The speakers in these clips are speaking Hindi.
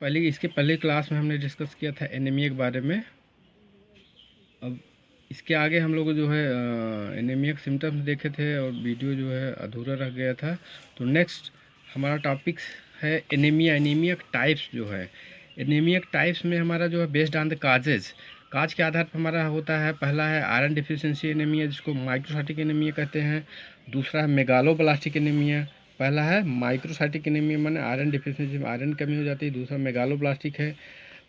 इसके पहले क्लास में हमने डिस्कस किया था एनीमिया के बारे में। अब इसके आगे हम लोग जो है एनीमिया के सिम्टम्स देखे थे और वीडियो जो है अधूरा रह गया था। तो नेक्स्ट हमारा टॉपिक है एनीमिया। एनीमिया टाइप्स जो है, एनीमिया टाइप्स में हमारा जो है बेस्ड ऑन द काजेज, काज के आधार पर हमारा होता है। पहला है आयरन डिफिशिएंसी एनीमिया, जिसको माइक्रोसाइटिक एनीमिया कहते हैं। दूसरा है मेगालोब्लास्टिक एनीमिया। पहला है माइक्रोसाइटिक एनीमिया, माने आयरन डिफिशिएंसी में आयरन कमी हो जाती है। दूसरा मेगालोब्लास्टिक है।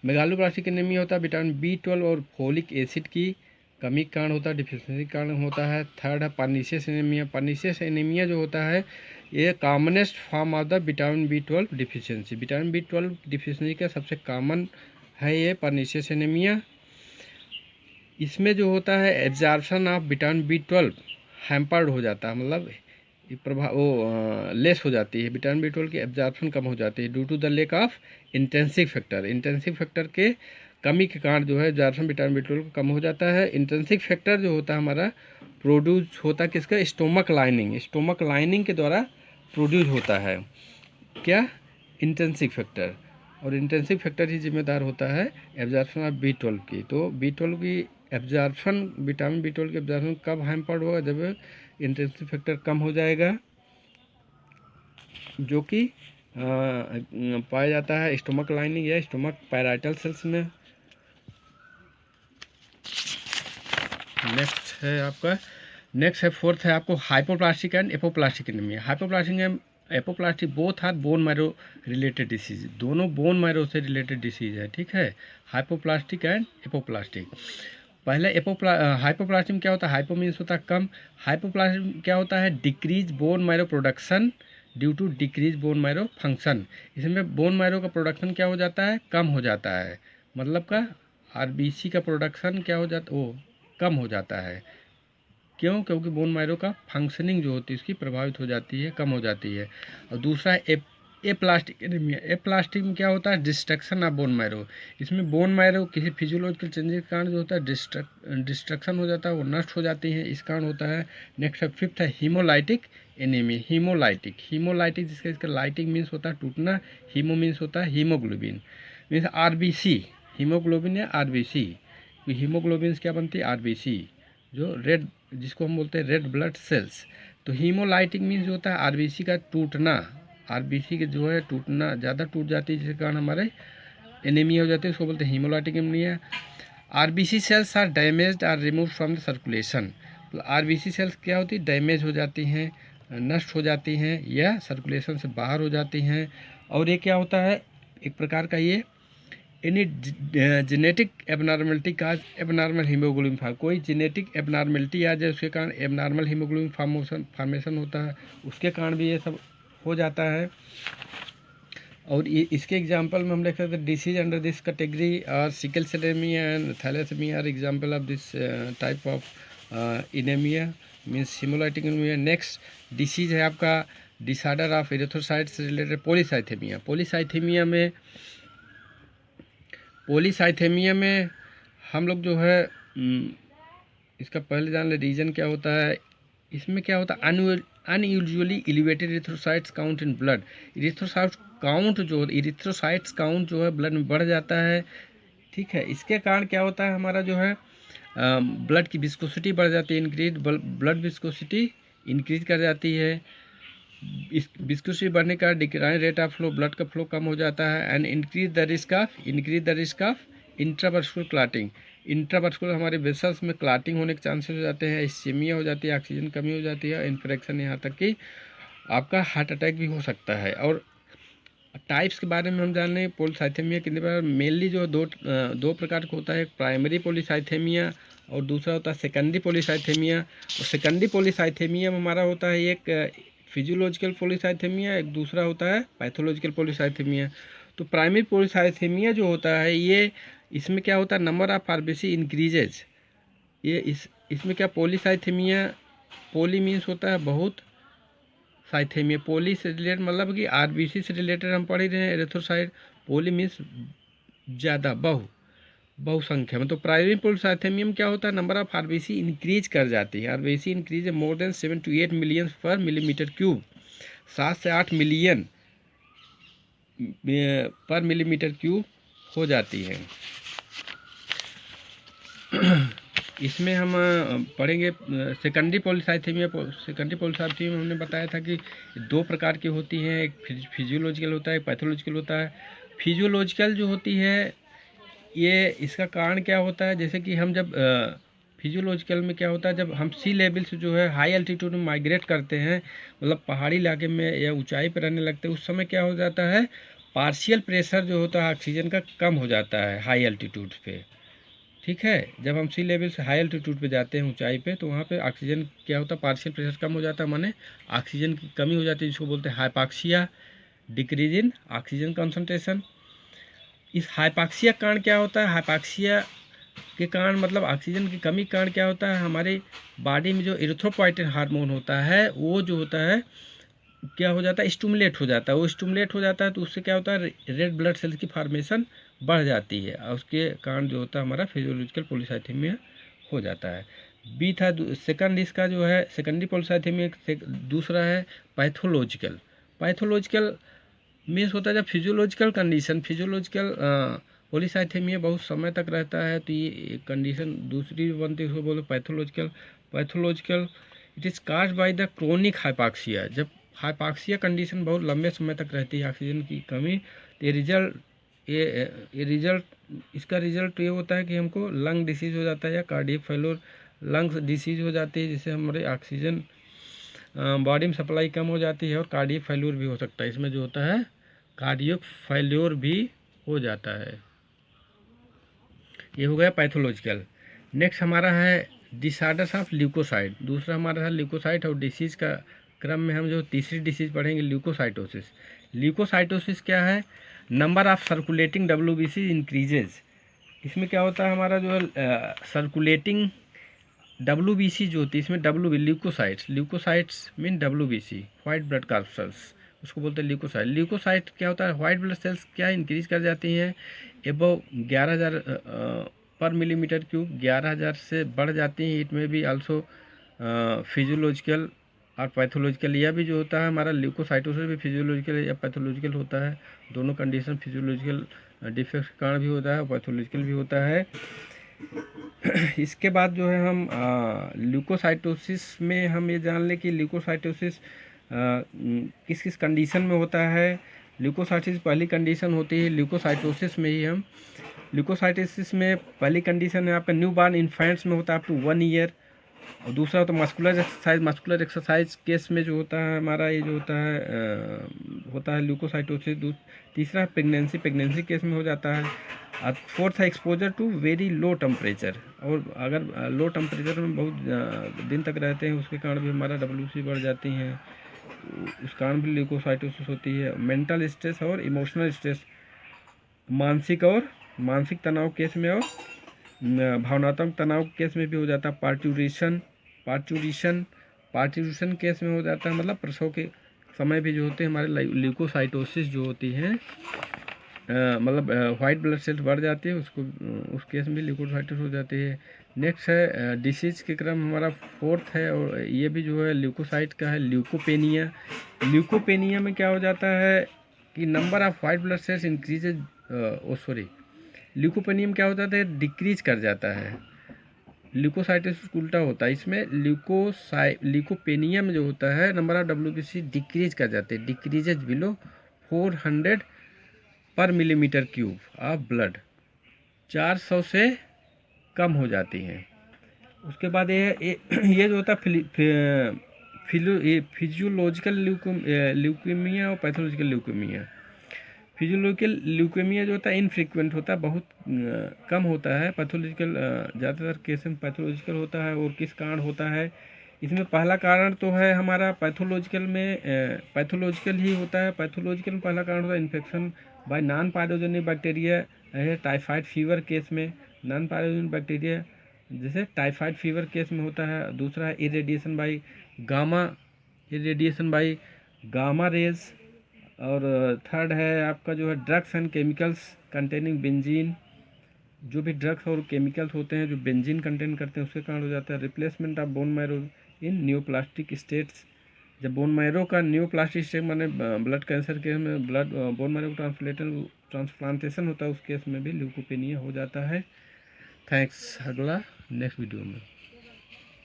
मेगालोब्लास्टिक एनीमिया होता है विटामिन B12 और फोलिक एसिड की कमी के कारण होता है, डिफिशिएंसी के कारण होता है। थर्ड है पर्नीशियस एनीमिया। पर्नीशियस एनीमिया जो होता है ये commonest form of the vitamin B12 deficiency. Vitamin B12 deficiency का सबसे कॉमन है ये पर्नीशियस एनीमिया। इसमें जो होता है absorption of vitamin B12 hampered हो जाता है, मतलब प्रभाव वो लेस हो जाती है। विटामिन B12 की एब्जॉर्प्शन कम हो जाती है due to the lack of intensive factor. Intensive factor के कमी के कारण जो है एब्जॉर्प्शन विटामिन B12 कम हो जाता है। इंटेंसिव फैक्टर जो होता है हमारा प्रोड्यूस होता है किसका, स्टोमक लाइनिंग, स्टोमक लाइनिंग के द्वारा प्रोड्यूस होता है क्या, इंटेंसिव फैक्टर। और इंटेंसिव फैक्टर ही जिम्मेदार होता है एब्जॉर्प्शन ऑफ B12 की। तो B12 की एब्जॉर्प्शन, विटामिन B12 की एब्जॉर्प्शन कब हैम्पर्ड होगा, जब इंटेंसिव फैक्टर कम हो जाएगा, जो कि पाया जाता है स्टोमक लाइनिंग या स्टोमक पैराइटल सेल्स में। नेक्स्ट है फोर्थ है आपको hypoplastic and aplastic anaemia. Hypoplastic and aplastic both are bone marrow related disease, दोनों बोन मैरो से रिलेटेड डिसीज है, ठीक है। Hypoplastic and aplastic. पहले हाइपोप्लास्टिक में क्या होता है, हाइपो मीन्स होता है कम। हाइपोप्लास्टिक में क्या होता है, decrease bone marrow production due to decrease bone marrow function. इसमें बोन मैरो का प्रोडक्शन क्या हो जाता है, कम हो जाता है, मतलब का आरबीसी का प्रोडक्शन क्या हो जाता, वो कम हो जाता है। क्यों, क्योंकि बोन मैरो का फंक्शनिंग जो होती है इसकी प्रभावित हो जाती है, कम हो जाती है। और दूसरा है ए प्लास्टिक एनीमिया। ए प्लास्टिक में क्या होता है, डिस्ट्रक्शन ऑफ बोन मैरो। इसमें बोन मैरो किसी फिजियोलॉजिकल चेंजेस के कारण जो होता है डिस्ट्रक्शन हो जाता है, वो नष्ट हो जाती हैं, इस कारण होता है। नेक्स्ट है फिफ्थ है हीमोलाइटिक एनीमिया। हीमोलाइटिक जिसका इसका लाइटिक मीन्स होता है टूटना, हीमो मीन्स होता है हीमोग्लोबिन, मीन्स आरबीसी, हीमोग्लोबिन या आरबीसी। हीमोग्लोबिन क्या बनती है, आरबीसी, जो रेड, जिसको हम बोलते हैं रेड ब्लड सेल्स। तो हीमोलाइटिक मीन्स होता है आरबीसी का टूटना, आरबीसी के जो है टूटना, ज़्यादा टूट जाती है जिसके कारण हमारे एनीमिया हो जाती है, उसको बोलते हैं haemolytic anaemia. RBC cells are damaged are remove from the circulation. तो आरबीसी सेल्स क्या होती है, डैमेज हो जाती हैं, नष्ट हो जाती हैं या सर्कुलेशन से बाहर हो जाती हैं। और ये क्या होता है, एक प्रकार का ये एनी जेनेटिक एबनॉर्मलिटी का एबनॉर्मल हीमोग्लोबिन फॉर्म, कोई जेनेटिक एबनॉर्मलिटी आ जाए उसके कारण एबनॉर्मल हीमोग्लोबिन फॉर्मेशन होता है, उसके कारण भी ये सब हो जाता है। और ये इसके एग्जांपल में हम देख सकते हैं डिसीज अंडर दिस कैटेगरी और sickle cell anaemia and thalassaemia are example of this type of anaemia means haemolytic anaemia. Next disease है आपका डिसऑर्डर ऑफ एरिथ्रोसाइट्स से रिलेटेड पॉलीसाइथेमिया। पॉलीसाइथेमिया में हम लोग जो है इसका पहले जान ले रीजन क्या होता है। इसमें क्या होता है, unusually elevated erythrocytes count in blood. Erythrocytes count जो है ब्लड में बढ़ जाता है, ठीक है। इसके कारण क्या होता है, हमारा जो है ब्लड की विस्कोसिटी बढ़ जाती है, ब्लड विस्कोसिटी इंक्रीज कर जाती है। इस विस्कोसिटी बढ़ने का decline rate of flow, blood का फ्लो कम हो जाता है। And increase the risk of intravascular clotting. Intravascular हमारे वेसल्स में क्लॉटिंग होने के चांसेस हो जाते हैं, इस्केमिया हो जाती है, ऑक्सीजन कमी हो जाती है, इन्फेक्शन, यहाँ तक कि आपका हार्ट अटैक भी हो सकता है। और टाइप्स के बारे में हम जान लें, पॉलीसाइथेमिया कितने बार मेनली जो दो प्रकार का होता है, एक प्राइमरी पॉलीसाइथेमिया और दूसरा होता है सेकेंडरी पॉलीसाइथेमिया। और सेकेंडरी पॉलीसाइथेमिया में हमारा होता है एक फिजियोलॉजिकल पॉलीसाइथेमिया, एक दूसरा होता है पैथोलॉजिकल पॉलीसाइथेमिया। तो प्राइमरी पॉलीसाइथेमिया जो होता है ये, इसमें क्या होता है, नंबर ऑफ आरबीसी इंक्रीजेज। ये इसमें क्या पॉलीसाइथेमिया, पॉली मीन्स होता है बहुत, साइथेमिया पोली से रिलेटेड मतलब कि आरबीसी से रिलेटेड हम पढ़ ही रहे हैं, एरिथ्रोसाइट, पोली मीन्स ज़्यादा, बहुसंख्या में। तो प्राइमरी पॉलीसाइथेमिया में क्या होता है, नंबर ऑफ आरबीसी इंक्रीज कर जाती है, आरबीसी इंक्रीज है मोर देन 7 to 8 मिलियन पर मिलीमीटर क्यूब, 7 से 8 मिलियन पर मिलीमीटर क्यूब हो जाती है। इसमें हम पढ़ेंगे सेकेंडरी पॉलीसाइथेमिया। सेकेंडरी पॉलीसाइथेमिया में हमने बताया था कि दो प्रकार की होती हैं, एक फिजियोलॉजिकल होता है, एक पैथोलॉजिकल होता है। फिजियोलॉजिकल जो होती है ये इसका कारण क्या होता है, जैसे कि हम जब फिजियोलॉजिकल में क्या होता है, जब हम सी लेवल से जो है हाई एल्टीट्यूड में माइग्रेट करते हैं, मतलब पहाड़ी इलाके में या ऊंचाई पर रहने लगते हैं, उस समय क्या हो जाता है, पार्शियल प्रेशर जो होता है ऑक्सीजन का कम हो जाता है हाई एल्टीट्यूड पे। ठीक है, जब हम सी लेवल से हाई एल्टीट्यूड पे जाते हैं ऊंचाई पे, तो वहाँ पे ऑक्सीजन क्या होता है, पार्शियल प्रेशर कम हो जाता है, माने ऑक्सीजन की कमी हो जाती है, जिसको बोलते हैं hypoxia, decrease in oxygen concentration. इस हाइपॉक्सिया का कारण क्या होता है, हाइपॉक्सिया के कारण मतलब ऑक्सीजन की कमी के कारण क्या होता है, हमारे बॉडी में जो इरिथ्रोपोइटिन हार्मोन होता है वो जो होता है क्या हो जाता है, स्टिमुलेट हो जाता है। वो स्टिमुलेट हो जाता है तो उससे क्या होता है, रेड ब्लड सेल्स की फॉर्मेशन बढ़ जाती है, और उसके कारण जो होता है हमारा फिजियोलॉजिकल पॉलीसाइथेमिया हो जाता है। बी था सेकंड, इसका जो है सेकेंडरी पॉलीसाइथेमिया। दूसरा है पैथोलॉजिकल। पैथोलॉजिकल मीन्स होता है जब फिजियोलॉजिकल कंडीशन, फिजियोलॉजिकल पॉलीसाइथेमिया बहुत समय तक रहता है, तो ये कंडीशन दूसरी बनती है, उसको बोलो pathological. Pathological it is caused by the chronic hypoxia. जब हाइपॉक्सिया कंडीशन बहुत लंबे समय तक रहती है, ऑक्सीजन की कमी, तो ये रिजल्ट इसका रिजल्ट ये होता है कि हमको लंग डिसीज हो जाता है या कार्डियक फेलोर, लंग्स डिसीज हो जाती है, जिससे हमारे ऑक्सीजन बॉडी में सप्लाई कम हो जाती है, और कार्डियक फेल्योर भी हो सकता है। इसमें जो होता है कार्डियक फेल्योर भी हो जाता है। ये हो गया पैथोलॉजिकल। नेक्स्ट हमारा है डिसऑर्डर्स ऑफ ल्यूकोसाइट। दूसरा हमारा है ल्यूकोसाइट, और डिसीज़ का क्रम में हम जो तीसरी डिसीज़ पढ़ेंगे ल्यूकोसाइटोसिस। ल्यूकोसाइटोसिस क्या है, number of circulating WBC increases. इसमें क्या होता है, हमारा जो है सर्कुलेटिंग डब्ल्यूबीसी जो होती है, इसमें leucocytes, leucocytes mean WBC, white blood corpuscles, उसको बोलते हैं ल्यूकोसाइट। ल्यूकोसाइट क्या होता है, वाइट ब्लड सेल्स क्या इंक्रीज कर जाती हैं, एबव 11,000 पर मिलीमीटर क्यूब, 11,000 से बढ़ जाती हैं। इट में भी आल्सो फिजियोलॉजिकल और पैथोलॉजिकल। यह भी जो होता है हमारा ल्यूकोसाइटोसिस भी फिजियोलॉजिकल या पैथोलॉजिकल होता है। दोनों कंडीशन फिजियोलॉजिकल डिफेक्ट के कारण भी होता है और पैथोलॉजिकल भी होता है। इसके बाद जो है हम ल्यूकोसाइटोसिस में हम ये जान लें कि ल्यूकोसाइटोसिस किस किस कंडीशन में होता है। ल्यूकोसाइटोसिस पहली कंडीशन होती है ल्यूकोसाइटोसिस में ही हम, ल्यूकोसाइटोसिस में पहली कंडीशन है आपका न्यू बॉर्न इन्फेंट्स में होता है अप टू 1 ईयर। और दूसरा होता है मस्कुलर एक्सरसाइज केस में जो होता है हमारा ये जो होता है ल्यूकोसाइटोसिस। तीसरा प्रेगनेंसी केस में हो जाता है। और फोर्थ है exposure to very low temperature, और अगर लो टेम्परेचर में बहुत दिन तक रहते हैं उसके कारण भी हमारा डब्ल्यूसी बढ़ जाती हैं, उस कारण भी ल्यूकोसाइटोसिस होती है। मेंटल स्ट्रेस और इमोशनल स्ट्रेस, मानसिक तनाव केस में और भावनात्मक तनाव केस में भी हो जाता है। पार्चुरेशन केस में हो जाता है, मतलब प्रसव के समय भी जो होते हैं हमारे ल्यूकोसाइटोसिस जो होती हैं, मतलब वाइट ब्लड सेल्स बढ़ जाती है, उसको उस केस में ल्यूकोसाइटोसिस हो जाती है। नेक्स्ट है डिसीज के क्रम हमारा फोर्थ है, और ये भी जो है ल्यूकोसाइट का है, ल्यूकोपेनिया। ल्यूकोपेनिया में क्या हो जाता है कि number of white blood cells increases, leucopenia में क्या होता है, डिक्रीज कर जाता है। ल्यूकोसाइटोसिस उल्टा होता है, इसमें ल्यूकोपेनिया में जो होता है नंबर ऑफ डब्ल्यूबीसी डिक्रीज कर जाते हैं, डिक्रीजेज बिलो 400 पर मिलीमीटर क्यूब ऑफ ब्लड, 400 से कम हो जाती हैं। उसके बाद ये जो होता है फिजियोलॉजिकल ल्यूकेमिया और पैथोलॉजिकल ल्यूकेमिया। फिजियोलॉजिकल ल्यूकेमिया जो होता है इनफ्रीक्वेंट होता है, बहुत कम होता है। पैथोलॉजिकल ज़्यादातर केस में पैथोलॉजिकल होता है। और किस कारण होता है, इसमें पहला कारण तो है हमारा पैथोलॉजिकल में पैथोलॉजिकल ही होता है। पैथोलॉजिकल में पहला कारण होता है infection by non pyrogenic bacteria, typhoid fever case में नॉन पायरोजेनिक बैक्टीरिया जैसे टाइफाइड फीवर केस में होता है। दूसरा है इरेडिएशन बाई गामा रेज। और थर्ड है आपका जो है drugs and chemicals containing benzene, जो भी ड्रग्स और केमिकल्स होते हैं जो बेंजीन कंटेन करते हैं उसके कारण हो जाता है। Replacement of bone marrow in neoplastic states, जब बोन मैरो का न्यू प्लास्टिक स्टेम माने ब्लड कैंसर के में ब्लड बोन मैरो ट्रांसप्लांटेशन होता है, उस केस में भी ल्यूकोपेनिया हो जाता है। थैंक्स। अगला नेक्स्ट वीडियो में।